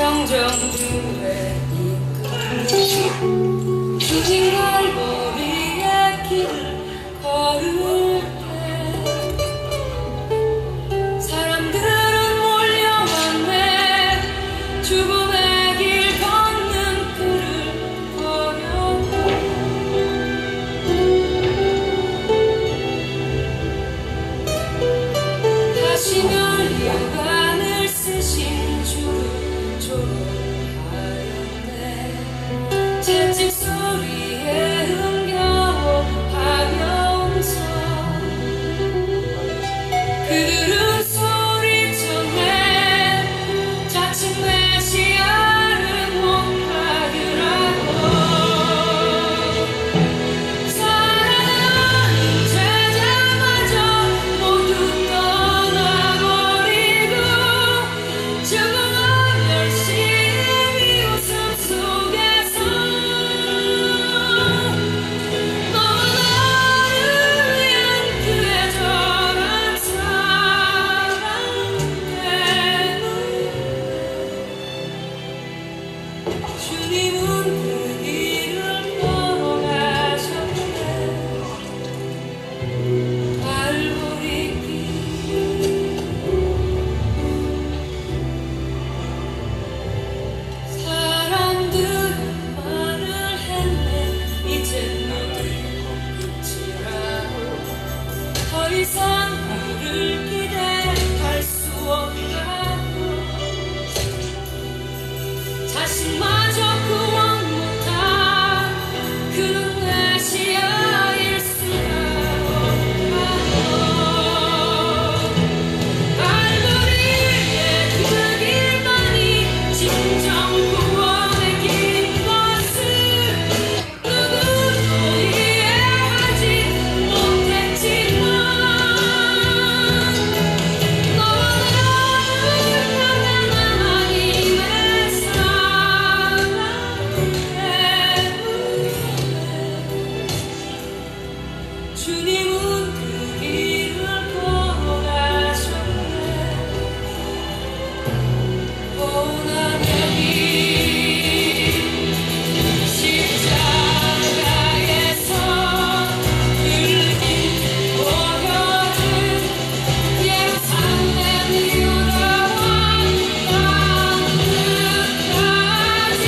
정정들의 이끌림 수직 갈고리의 길을 걸을 때 사람들은 몰려왔네. 죽음의 길 걷는 그를 걸어도 다시 널려간을 쓰신 주를 조롱하였네. 채찍 소리에 흥겨워 하면서 그들은 소리쳤네. 자칭 메시아를 못 받으라고. 사랑하는 제자마저 모두 떠나버리고 죽음은 열심히 웃음 속에서 너와 나를 위한 그의 저런 사랑 때문에 주님은 그 길을 걸어가셨네. 갈보리길 사람들은 말을 했네. 이제 너희 끝이라고. 더 이상 그를 기대할 수 없다고. 자신마저 구원 못한 그는 메시아일 수가 없다고. 갈보리의 그 길만이 진정 구원의 길인 것을 누구도 이해하지 못했지만 너와 나를 향한 하나님의 사랑 때문에 주님은 그 길을 걸어가셨네. 고난의 길 십자가에서 흘린 보혈은 예루살렘 유다와 땅끝까지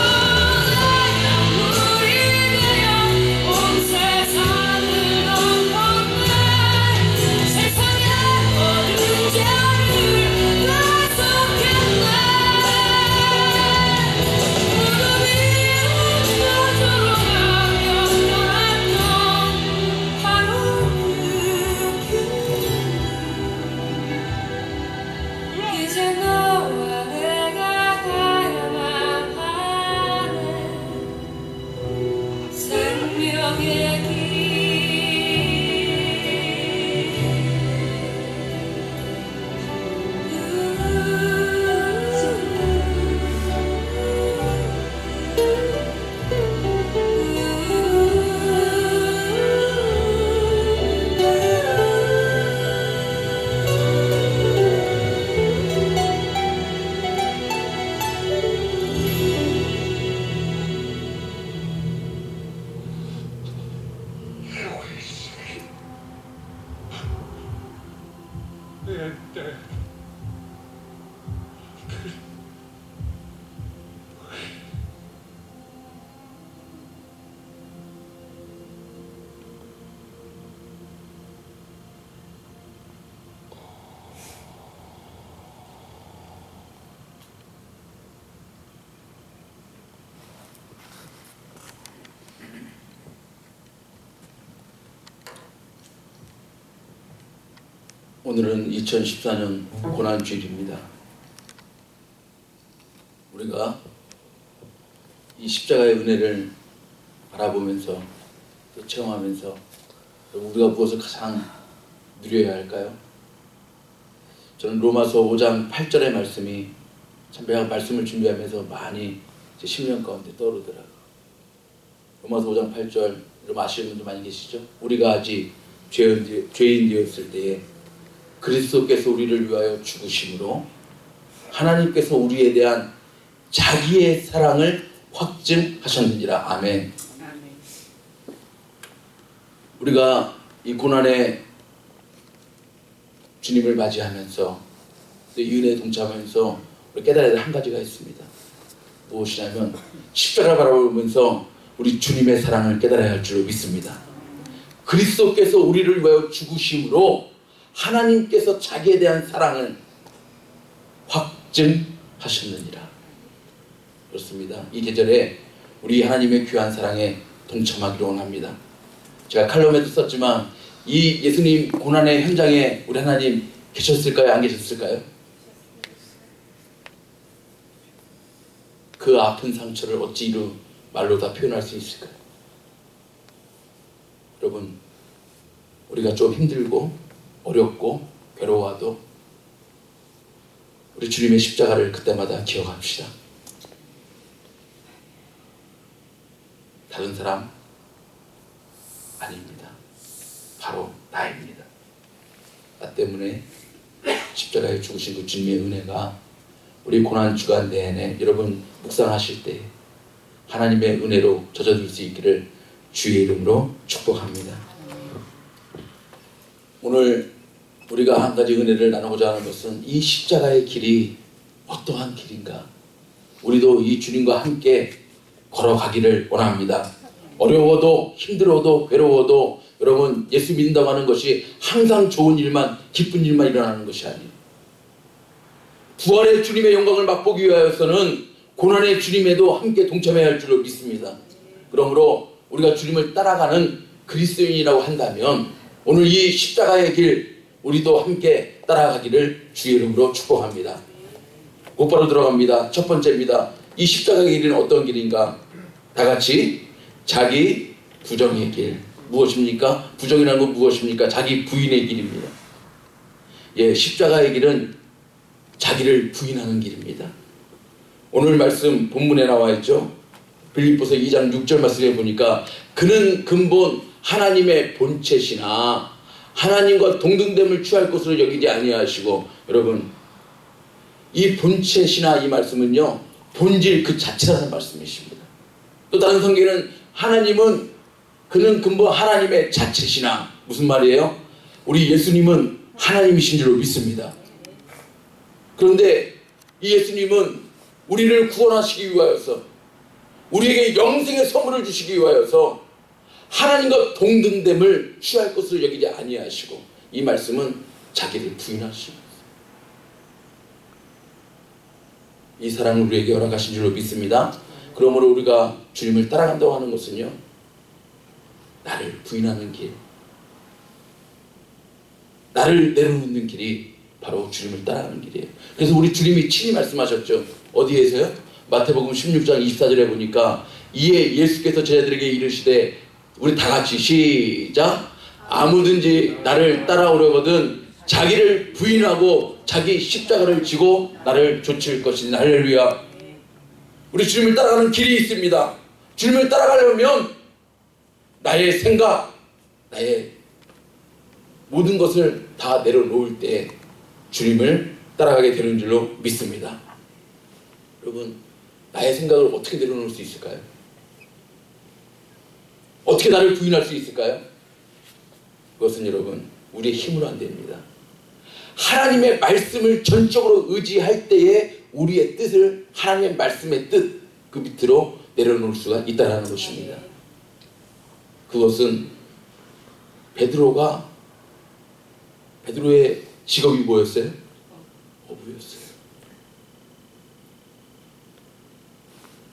구원하여 우리 되어 온 세상을 덮었네. 세상의 모든 죄를 다속했네. 무덤이 웃겨주러 가며 떠났던 바로 그 길. 이제 너와 내가 가야만 하네. 생명의 길. 오늘은 2014년 고난주일입니다. 우리가 이 십자가의 은혜를 알아보면서 또 체험하면서 우리가 무엇을 가장 누려야 할까요? 저는 로마서 5장 8절의 말씀이 참 내가 말씀을 준비하면서 많이 제 심령 가운데 떠오르더라고요. 로마서 5장 8절 여러분 아시는 분들 많이 계시죠? 우리가 아직 죄인 되었을 때에 그리스도께서 우리를 위하여 죽으심으로 하나님께서 우리에 대한 자기의 사랑을 확증하셨느니라. 아멘. 우리가 이 고난의 주님을 맞이하면서 또 이 은혜에 동참하면서 우리 깨달아야 될 한 가지가 있습니다. 무엇이냐면 십자가를 바라보면서 우리 주님의 사랑을 깨달아야 할 줄로 믿습니다. 그리스도께서 우리를 위하여 죽으심으로 하나님께서 자기에 대한 사랑을 확증하셨느니라. 그렇습니다. 이 계절에 우리 하나님의 귀한 사랑에 동참하기를 원합니다. 제가 칼럼에도 썼지만 이 예수님 고난의 현장에 우리 하나님 계셨을까요? 안 계셨을까요? 그 아픈 상처를 어찌 이루 말로 다 표현할 수 있을까요? 여러분, 우리가 좀 힘들고 어렵고 괴로워도 우리 주님의 십자가를 그때마다 기억합시다. 다른 사람 아닙니다. 바로 나입니다. 나 때문에 십자가에 죽으신 그 주님의 은혜가 우리 고난 주간 내내 여러분 묵상하실 때 하나님의 은혜로 젖어들 수 있기를 주의 이름으로 축복합니다. 오늘 우리가 한 가지 은혜를 나누고자 하는 것은 이 십자가의 길이 어떠한 길인가? 우리도 이 주님과 함께 걸어가기를 원합니다. 어려워도 힘들어도 괴로워도 여러분 예수 믿는다고 하는 것이 항상 좋은 일만 기쁜 일만 일어나는 것이 아니에요. 부활의 주님의 영광을 맛보기 위하여서는 고난의 주님에도 함께 동참해야 할 줄로 믿습니다. 그러므로 우리가 주님을 따라가는 그리스도인이라고 한다면 오늘 이 십자가의 길 우리도 함께 따라가기를 주의 이름으로 축복합니다. 곧바로 들어갑니다. 첫 번째입니다. 이 십자가의 길은 어떤 길인가? 다 같이 자기 부정의 길. 무엇입니까? 부정이라는 건 무엇입니까? 자기 부인의 길입니다. 예, 십자가의 길은 자기를 부인하는 길입니다. 오늘 말씀 본문에 나와 있죠. 빌립보서 2장 6절 말씀에 보니까 그는 근본 하나님의 본체시나 하나님과 동등됨을 취할 것으로 여기지 아니하시고, 여러분 이 본체시나 이 말씀은요 본질 그 자체라는 말씀이십니다. 또 다른 성경에는 하나님은 그는 근본 하나님의 자체시나, 무슨 말이에요? 우리 예수님은 하나님이신 줄로 믿습니다. 그런데 이 예수님은 우리를 구원하시기 위하여서 우리에게 영생의 선물을 주시기 위하여서 하나님과 동등됨을 취할 것으로 여기지 아니하시고, 이 말씀은 자기를 부인하십니다. 이 사랑을 우리에게 허락하신 줄로 믿습니다. 그러므로 우리가 주님을 따라간다고 하는 것은요, 나를 부인하는 길, 나를 내려놓는 길이 바로 주님을 따라가는 길이에요. 그래서 우리 주님이 친히 말씀하셨죠. 어디에서요? 마태복음 16장 24절에 보니까 이에 예수께서 제자들에게 이르시되, 우리 다 같이 시작. 아무든지 나를 따라오려거든 자기를 부인하고 자기 십자가를 지고 나를 좇을 것이니. 할렐루야. 우리 주님을 따라가는 길이 있습니다. 주님을 따라가려면 나의 생각, 나의 모든 것을 다 내려놓을 때 주님을 따라가게 되는 줄로 믿습니다. 여러분, 나의 생각을 어떻게 내려놓을 수 있을까요? 어떻게 나를 부인할 수 있을까요? 그것은 여러분 우리의 힘으로 안 됩니다. 하나님의 말씀을 전적으로 의지할 때에 우리의 뜻을 하나님의 말씀의 뜻 그 밑으로 내려놓을 수가 있다는 것입니다. 그것은 베드로의 직업이 뭐였어요? 어부였어요.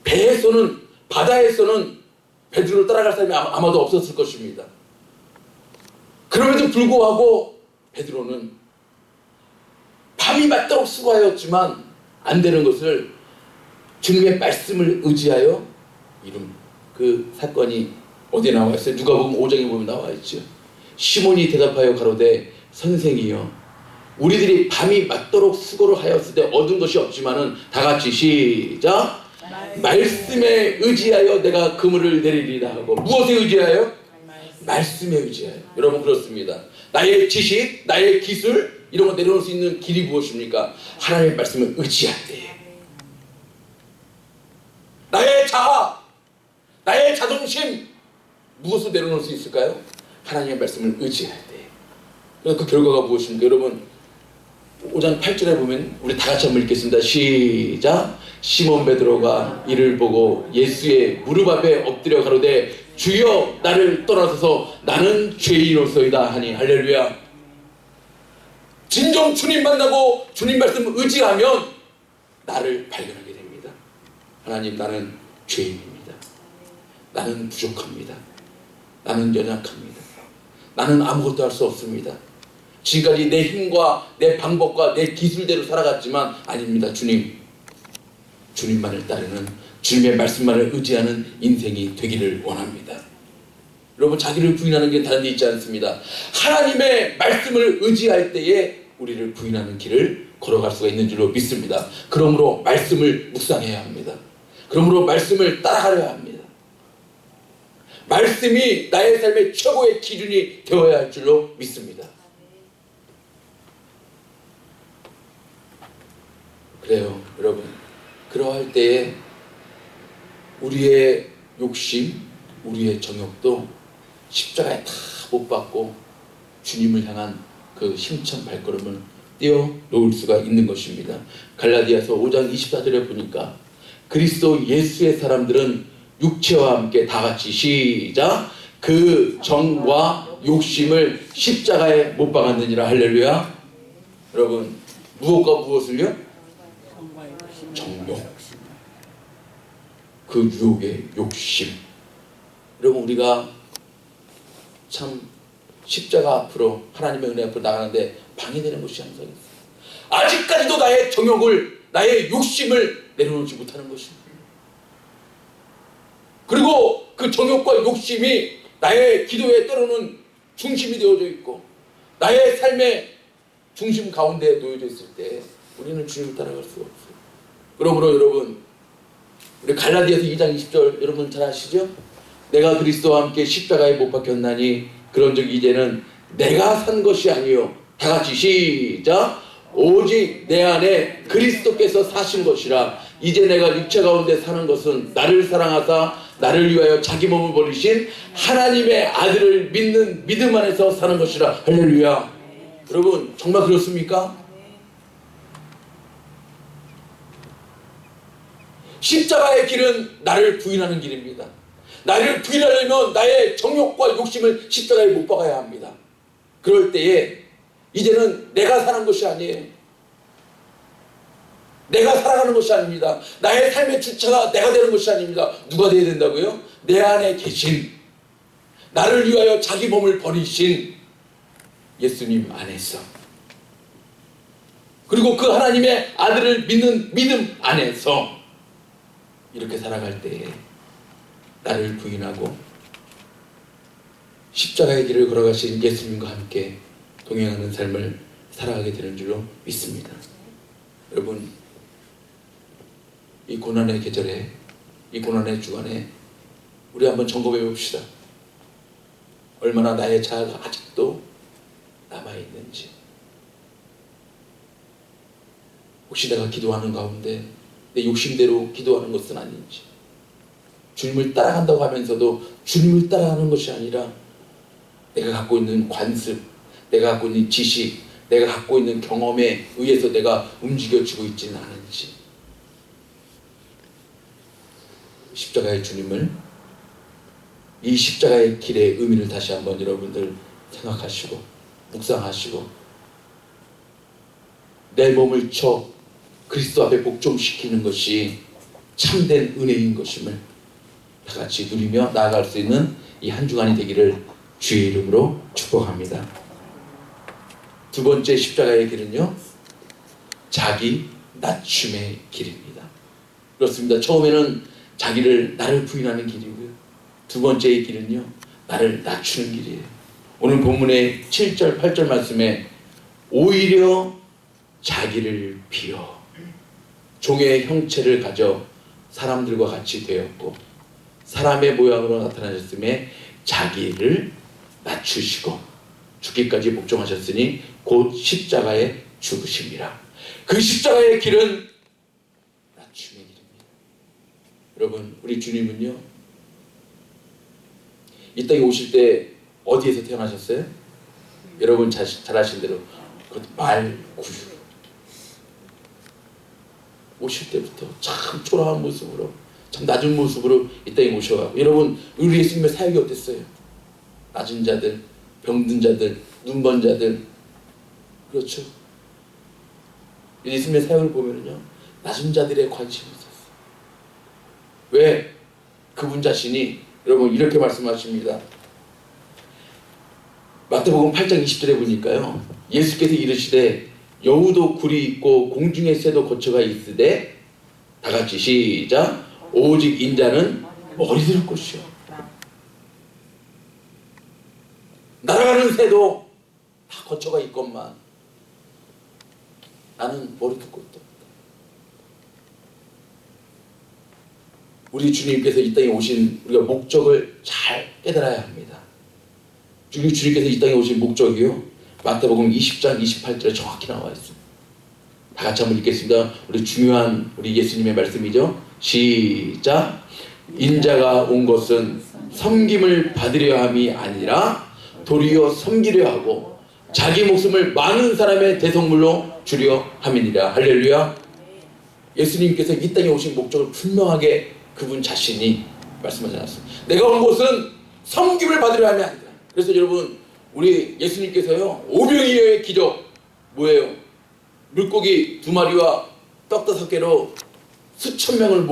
배에서는, 바다에서는 베드로를 따라갈 사람이 아마도 없었을 것입니다. 그럼에도 불구하고 베드로는 밤이 맞도록 수고하였지만 안 되는 것을 주님의 말씀을 의지하여 이룬 그 사건이 어디에 나와 있어요? 누가복음 5장에 보면 나와 있죠. 시몬이 대답하여 가로되 선생이여, 우리들이 밤이 맞도록 수고를 하였을 때 얻은 것이 없지만은, 다 같이 시작. 말씀에 의지하여 내가 그물을 내리리라 하고. 무엇에 의지하여? 말씀에 의지해요. 여러분 그렇습니다. 나의 지식, 나의 기술 이런 거 내려놓을 수 있는 길이 무엇입니까? 하나님의 말씀을 의지할 때에. 나의 자아, 나의 자존심 무엇을 내려놓을 수 있을까요? 하나님의 말씀을 의지할 때에. 그래서 그 결과가 무엇입니까? 여러분 5장 8절에 보면 우리 다 같이 한번 읽겠습니다. 시작. 시몬 베드로가 이를 보고 예수의 무릎 앞에 엎드려 가로되 주여 나를 떠나소서 나는 죄인으로소이다 하니. 할렐루야. 진정 주님 만나고 주님 말씀 의지하면 나를 발견하게 됩니다. 하나님, 나는 죄인입니다. 나는 부족합니다. 나는 연약합니다. 나는 아무것도 할 수 없습니다. 지금까지 내 힘과 내 방법과 내 기술대로 살아갔지만 아닙니다. 주님만을 따르는, 주님의 말씀만을 의지하는 인생이 되기를 원합니다. 여러분, 자기를 부인하는 게 다른 데 있지 않습니다. 하나님의 말씀을 의지할 때에 우리를 부인하는 길을 걸어갈 수가 있는 줄로 믿습니다. 그러므로 말씀을 묵상해야 합니다. 그러므로 말씀을 따라가려야 합니다. 말씀이 나의 삶의 최고의 기준이 되어야 할 줄로 믿습니다. 그래요, 여러분. 그러할 때에 우리의 욕심, 우리의 정욕도 십자가에 다 못 박고 주님을 향한 그 힘찬 발걸음을 떼어놓을 수가 있는 것입니다. 갈라디아서 5장 24절에 보니까 그리스도 예수의 사람들은 육체와 함께 다 같이 시작. 그 정과 욕심을 십자가에 못 박았느니라. 할렐루야. 여러분, 무엇과 무엇을요? 정욕. 그 유혹의 욕심. 여러분, 우리가 참 십자가 앞으로, 하나님의 은혜 앞으로 나가는데 방해되는 것이 항상 있어요. 아직까지도 나의 정욕을, 나의 욕심을 내려놓지 못하는 것입니다. 그리고 그 정욕과 욕심이 나의 기도에 때로는 중심이 되어져 있고 나의 삶의 중심 가운데 놓여져 있을 때 우리는 주님을 따라갈 수가 없어요. 그러므로 여러분, 우리 갈라디아서 2장 20절 여러분 잘 아시죠? 내가 그리스도와 함께 십자가에 못 박혔나니 그런즉 이제는 내가 산 것이 아니요, 다 같이 시작. 오직 내 안에 그리스도께서 사신 것이라. 이제 내가 육체 가운데 사는 것은 나를 사랑하사 나를 위하여 자기 몸을 버리신 하나님의 아들을 믿는 믿음 안에서 사는 것이라. 할렐루야. 여러분, 정말 그렇습니까? 십자가의 길은 나를 부인하는 길입니다. 나를 부인하려면 나의 정욕과 욕심을 십자가에 못 박아야 합니다. 그럴 때에 이제는 내가 사는 것이 아니에요. 내가 살아가는 것이 아닙니다. 나의 삶의 주체가 내가 되는 것이 아닙니다. 누가 되어야 된다고요? 내 안에 계신, 나를 위하여 자기 몸을 버리신 예수님 안에서, 그리고 그 하나님의 아들을 믿는 믿음 안에서 이렇게 살아갈 때에 나를 부인하고 십자가의 길을 걸어가신 예수님과 함께 동행하는 삶을 살아가게 되는 줄로 믿습니다. 여러분, 이 고난의 계절에, 이 고난의 주간에 우리 한번 점검해 봅시다. 얼마나 나의 자아가 아직도 남아있는지. 혹시 내가 기도하는 가운데 내 욕심대로 기도하는 것은 아닌지, 주님을 따라간다고 하면서도 주님을 따라가는 것이 아니라 내가 갖고 있는 관습, 내가 갖고 있는 지식, 내가 갖고 있는 경험에 의해서 내가 움직여지고 있지는 않은지. 십자가의 주님을, 이 십자가의 길의 의미를 다시 한번 여러분들 생각하시고 묵상하시고 내 몸을 쳐 그리스도 앞에 복종시키는 것이 참된 은혜인 것임을 다 같이 누리며 나아갈 수 있는 이 한 주간이 되기를 주의 이름으로 축복합니다. 두 번째 십자가의 길은요, 자기 낮춤의 길입니다. 그렇습니다. 처음에는 나를 부인하는 길이고요, 두 번째의 길은요, 나를 낮추는 길이에요. 오늘 본문의 7절 8절 말씀에 오히려 자기를 비어 종의 형체를 가져 사람들과 같이 되었고 사람의 모양으로 나타나셨음에 자기를 낮추시고 죽기까지 복종하셨으니 곧 십자가에 죽으심이라. 그 십자가의 길은 낮춤의 길입니다. 여러분, 우리 주님은요, 이 땅에 오실 때 어디에서 태어나셨어요? 여러분 잘 아시는 대로 그것도 말구유로 오실 때부터 참 초라한 모습으로, 참 낮은 모습으로 이 땅에 오셔가고, 여러분 우리 예수님의 사역이 어땠어요? 낮은 자들, 병든 자들, 눈먼 자들, 그렇죠? 예수님의 사역을 보면요, 낮은 자들의 관심이 있었어요. 왜? 그분 자신이, 여러분 이렇게 말씀하십니다. 마태복음 8장 20절에 보니까요, 예수께서 이르시되 여우도 굴이 있고 공중의 새도 거처가 있으되 다같이 시작, 오직 인자는 머리 들 곳이요. 날아가는 새도 다 거처가 있건만 나는 머리 들 곳도 없다. 우리 주님께서 이 땅에 오신 우리가 목적을 잘 깨달아야 합니다. 주님께서 이 땅에 오신 목적이요, 마태복음 20장 28절에 정확히 나와 있습니다. 다 같이 한번 읽겠습니다. 우리 중요한 우리 예수님의 말씀이죠. 시작. 인자가 온 것은 섬김을 받으려 함이 아니라 도리어 섬기려 하고 자기 목숨을 많은 사람의 대성물로 주려 함이니라. 할렐루야. 예수님께서 이 땅에 오신 목적을 분명하게 그분 자신이 말씀하지 않았습니다. 내가 온 곳은 섬김을 받으려 함이 아니라. 그래서 여러분, 우리 예수님께서요, 오병이어의 기적 뭐예요? 물고기 2마리와 떡 5개로 수천 명을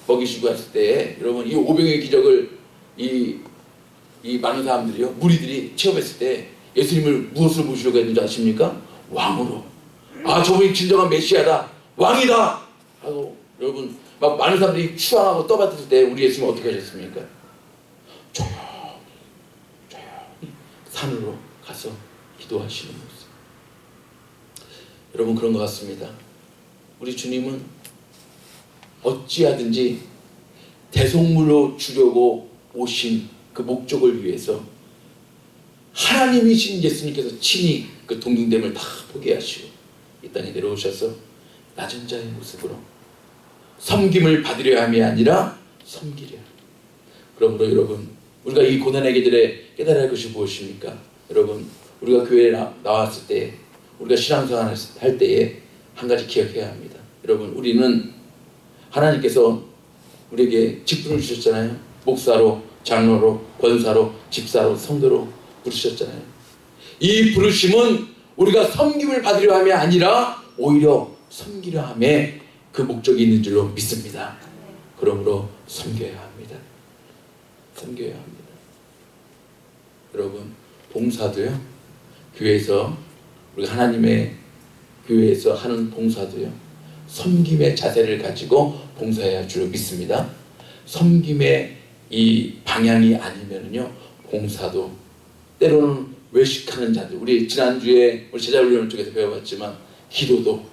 먹이시고 했을 때, 여러분 이 오병이어의 기적을 이 많은 사람들이요, 무리들이 체험했을 때 예수님을 무엇으로 모시려고 했는지 아십니까? 왕으로. 아, 저분이 진정한 메시아다, 왕이다 하고, 여러분 막 많은 사람들이 추앙하고 떠받들 때 우리 예수님은 어떻게 하셨습니까? 조용히 산으로 가서 기도하시는 모습. 여러분, 그런 것 같습니다. 우리 주님은 어찌하든지 대속물로 주려고 오신 그 목적을 위해서 하나님이신 예수님께서 친히 그 동등됨을 다 포기하시고 이 땅에 내려오셔서 낮은 자의 모습으로 섬김을 받으려 함이 아니라 섬기려. 그러므로 여러분, 우리가 이 고난의 계절에 깨달아야 할 것이 무엇입니까? 여러분, 우리가 교회에 나왔을 때, 우리가 신앙생활을 할 때에 한 가지 기억해야 합니다. 여러분, 우리는 하나님께서 우리에게 직분을 주셨잖아요. 목사로, 장로로, 권사로, 집사로, 성도로 부르셨잖아요. 이 부르심은 우리가 섬김을 받으려 함이 아니라 오히려 섬기려 함에 그 목적이 있는 줄로 믿습니다. 그러므로 섬겨야 합니다. 섬겨야 합니다. 여러분, 봉사도요, 교회에서, 우리가 하나님의 교회에서 하는 봉사도요, 섬김의 자세를 가지고 봉사해야 할 줄로 믿습니다. 섬김의 이 방향이 아니면요, 봉사도 때로는 외식하는 자들, 우리 지난주에 우리 제자훈련 쪽에서 배워봤지만, 기도도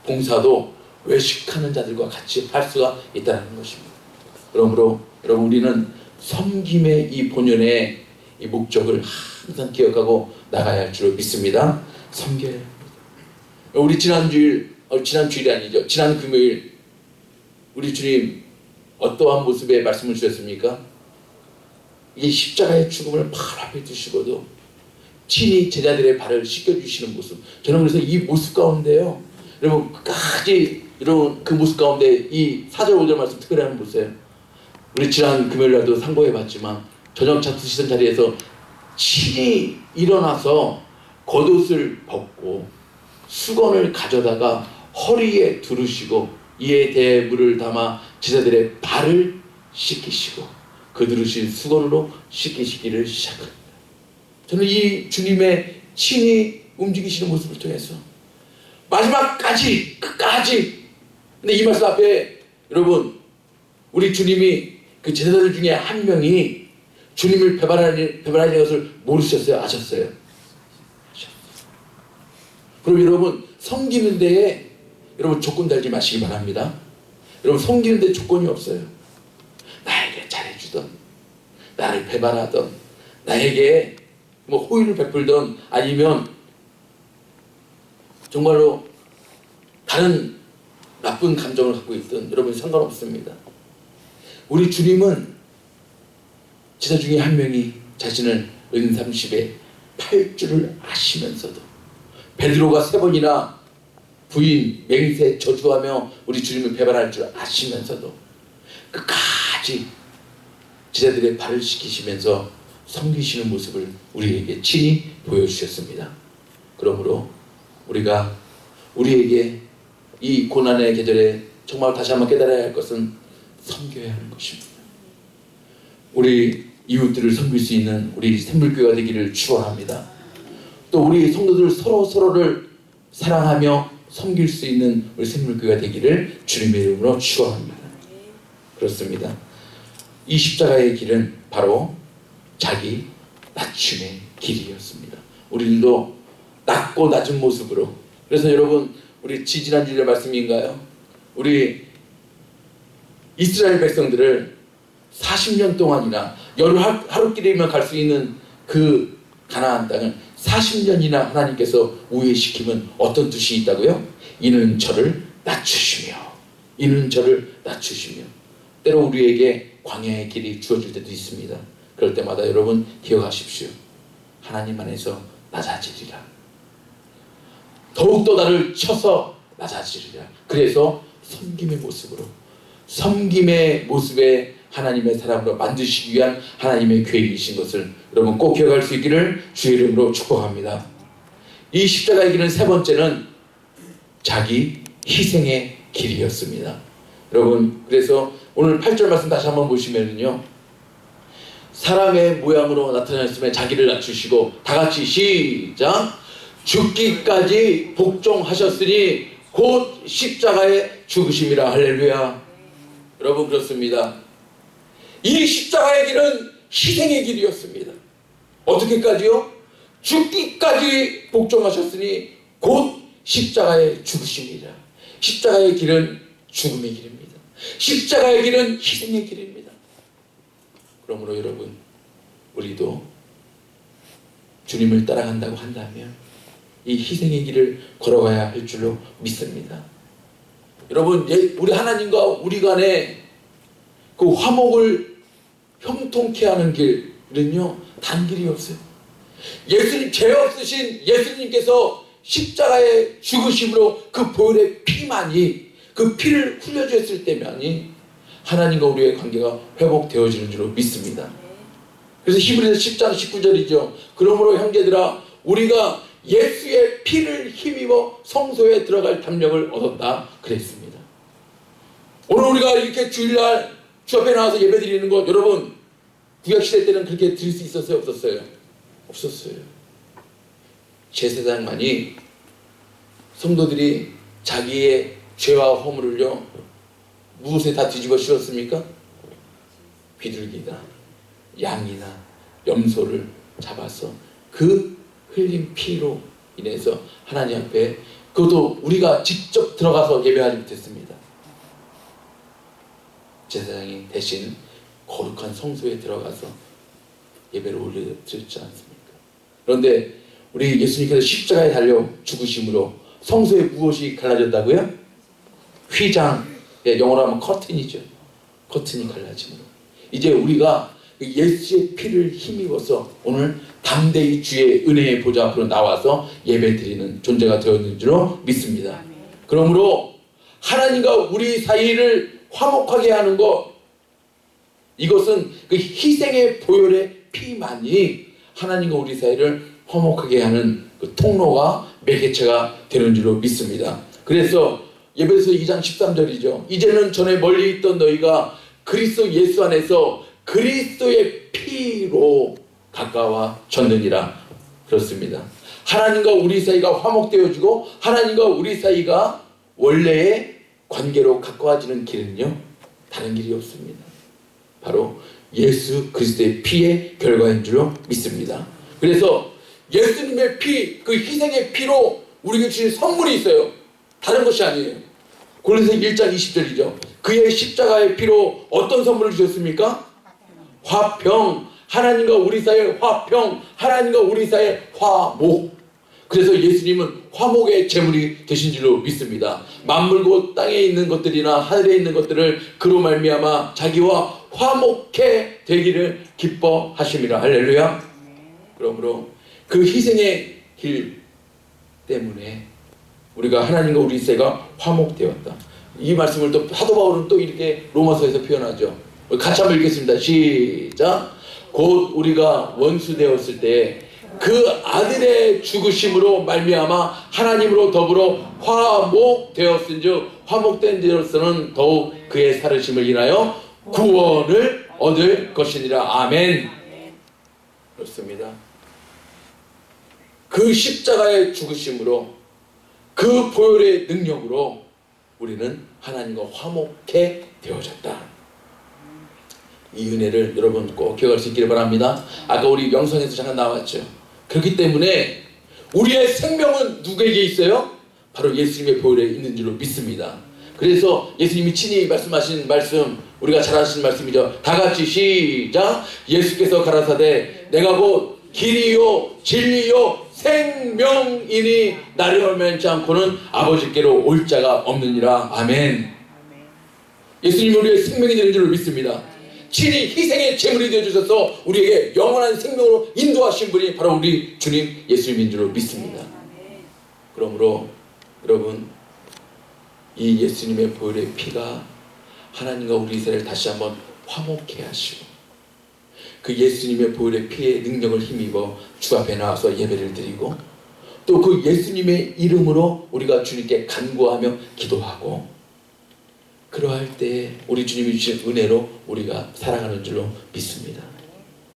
봉사도 외식하는 자들과 같이 할 수가 있다는 것입니다. 그러므로 여러분, 우리는 섬김의 이 본연의 이 목적을 항상 기억하고 나가야 할 줄로 믿습니다. 섬겨야 합니다. 우리 지난 주일이 아니죠, 지난 금요일 우리 주님 어떠한 모습의 말씀을 주셨습니까? 이 십자가의 죽음을 바로 앞에 두시고도 친히 제자들의 발을 씻겨주시는 모습. 저는 그래서 이 모습 가운데요, 여러분 끝까지 이런 그 모습 가운데 이 4절 5절 말씀 특별히 한번 보세요. 우리 지난 금요일날도 상고해봤지만, 저녁 잡수시던 자리에서 친히 일어나서 겉옷을 벗고 수건을 가져다가 허리에 두르시고 이에 대해 물을 담아 제자들의 발을 씻기시고 그 두르신 수건으로 씻기시기를 시작합니다. 저는 이 주님의 친히 움직이시는 모습을 통해서 마지막까지, 끝까지. 근데 이 말씀 앞에 여러분, 우리 주님이 그 제자들 중에 한 명이 주님을 배반하는 것을 모르셨어요? 아셨어요? 그럼 여러분, 섬기는 데에 여러분 조건 달지 마시기 바랍니다. 여러분, 섬기는 데 조건이 없어요. 나에게 잘해주던, 나를 배반하던, 나에게 뭐 호의를 베풀던 아니면 정말로 다른 나쁜 감정을 갖고 있든 여러분 상관없습니다. 우리 주님은 제자 중에 한 명이 자신을 은삼십에 팔 줄을 아시면서도 베드로가 3번이나 부인 맹세 저주하며 우리 주님을 배반할 줄 아시면서도 끝까지 제자들의 발을 씻기시면서 섬기시는 모습을 우리에게 친히 보여주셨습니다. 그러므로 우리가 우리에게 이 고난의 계절에 정말 다시 한번 깨달아야 할 것은 섬겨야 하는 것입니다. 우리 이웃들을 섬길 수 있는 우리 샘물교회가 되기를 축원합니다. 또 우리 성도들 서로를 사랑하며 섬길 수 있는 우리 샘물교회가 되기를 주님의 이름으로 축원합니다. 그렇습니다. 이 십자가의 길은 바로 자기 낮춤의 길이었습니다. 우리들도 낮고 낮은 모습으로, 그래서 여러분 우리 지지난주의 말씀인가요? 우리 이스라엘 백성들을 40년 동안이나 하루길이면 갈 수 있는 그 가나안 땅을 40년이나 하나님께서 우회시키면 어떤 뜻이 있다고요? 이는 저를 낮추시며, 이는 저를 낮추시며. 때로 우리에게 광야의 길이 주어질 때도 있습니다. 그럴 때마다 여러분 기억하십시오. 하나님 안에서 낮아지리라. 더욱더 나를 쳐서 낮아지리라. 그래서 섬김의 모습으로, 섬김의 모습에 하나님의 사람으로 만드시기 위한 하나님의 계획이신 것을 여러분 꼭 기억할 수 있기를 주의 이름으로 축복합니다. 이 십자가의 길은 3번째는 자기 희생의 길이었습니다. 여러분, 그래서 오늘 8절 말씀 다시 한번 보시면은요, 사람의 모양으로 나타나셨으면 자기를 낮추시고, 다 같이 시작, 죽기까지 복종하셨으니 곧 십자가의 죽으심이라. 할렐루야. 여러분, 그렇습니다. 이 십자가의 길은 희생의 길이었습니다. 어떻게까지요? 죽기까지 복종하셨으니 곧 십자가의 죽으심이라. 십자가의 길은 죽음의 길입니다. 십자가의 길은 희생의 길입니다. 그러므로 여러분, 우리도 주님을 따라간다고 한다면 이 희생의 길을 걸어가야 할 줄로 믿습니다. 여러분, 우리 하나님과 우리 간에 그 화목을 형통케 하는 길은요, 단 길이 없어요. 예수님, 죄 없으신 예수님께서 십자가의 죽으심으로 그 보혈의 피만이, 그 피를 흘려주었을 때만이 하나님과 우리의 관계가 회복되어지는 줄로 믿습니다. 그래서 히브리서 10장 19절이죠. 그러므로 형제들아, 우리가 예수의 피를 힘입어 성소에 들어갈 담력을 얻었다 그랬습니다. 오늘 우리가 이렇게 주일날 주 앞에 나와서 예배 드리는 것, 여러분 구약시대 때는 그렇게 드릴 수 있었어요? 없었어요? 없었어요. 제사장만이, 성도들이 자기의 죄와 허물을요 무엇에 다 뒤집어 씌웠습니까? 비둘기나 양이나 염소를 잡아서 그 흘린 피로 인해서 하나님 앞에, 그것도 우리가 직접 들어가서 예배하지 못했습니다. 제사장이 대신 거룩한 성소에 들어가서 예배를 올려드렸지 않습니까? 그런데 우리 예수님께서 십자가에 달려 죽으심으로 성소에 무엇이 갈라졌다고요? 휘장, 영어로 하면 커튼이죠. 커튼이 갈라짐으로 이제 우리가 예수의 피를 힘입어서 오늘 담대히 주의 은혜의 보좌 앞으로 나와서 예배드리는 존재가 되었는 줄로 믿습니다. 그러므로 하나님과 우리 사이를 화목하게 하는 것, 이것은 그 희생의 보혈의 피만이 하나님과 우리 사이를 화목하게 하는 그 통로가, 매개체가 되는 줄로 믿습니다. 그래서 예배서 2장 13절이죠. 이제는 전에 멀리 있던 너희가 그리스도 예수 안에서 그리스도의 피로 가까워졌느니라. 그렇습니다. 하나님과 우리 사이가 화목되어지고 하나님과 우리 사이가 원래의 관계로 가까워지는 길은요, 다른 길이 없습니다. 바로 예수 그리스도의 피의 결과인 줄로 믿습니다. 그래서 예수님의 피, 그 희생의 피로 우리에게 주신 선물이 있어요. 다른 것이 아니에요. 고린도서 1장 20절이죠. 그의 십자가의 피로 어떤 선물을 주셨습니까? 화평, 하나님과 우리 사이의 화평, 하나님과 우리 사이의 화목. 그래서 예수님은 화목의 제물이 되신 줄로 믿습니다. 만물고 땅에 있는 것들이나 하늘에 있는 것들을 그로 말미암아 자기와 화목해 되기를 기뻐하심이라. 할렐루야. 그러므로 그 희생의 길 때문에 우리가 하나님과 우리 사이가 화목되었다. 이 말씀을 또 사도 바울은 또 이렇게 로마서에서 표현하죠. 같이 한번 읽겠습니다. 시작. 곧 우리가 원수 되었을 때 그 아들의 죽으심으로 말미암아 하나님으로 더불어 화목되었은즉 화목된 자로서는 더욱 그의 살으심을 인하여 구원을 얻을 것이니라. 아멘. 그렇습니다. 그 십자가의 죽으심으로 그 보혈의 능력으로 우리는 하나님과 화목해 되어졌다. 이 은혜를 여러분 꼭 기억할 수 있기를 바랍니다. 아까 우리 영상에서 잠깐 나왔죠. 그렇기 때문에 우리의 생명은 누구에게 있어요? 바로 예수님의 보혈에 있는 줄로 믿습니다. 그래서 예수님이 친히 말씀하신 말씀, 우리가 잘 아시는 말씀이죠. 다 같이 시작. 예수께서 가라사대 내가 곧 길이요 진리요 생명이니 나를 얼매지 않고는 아버지께로 올 자가 없느니라. 아멘. 예수님이 우리의 생명이 되는 줄로 믿습니다. 친히 희생의 제물이 되어주셔서 우리에게 영원한 생명으로 인도하신 분이 바로 우리 주님 예수님인 줄로 믿습니다. 그러므로 여러분, 이 예수님의 보혈의 피가 하나님과 우리 사이를 다시 한번 화목케 하시고 그 예수님의 보혈의 피의 능력을 힘입어 주 앞에 나와서 예배를 드리고 또 그 예수님의 이름으로 우리가 주님께 간구하며 기도하고 그러할 때 우리 주님이 주신 은혜로 우리가 살아가는 줄로 믿습니다.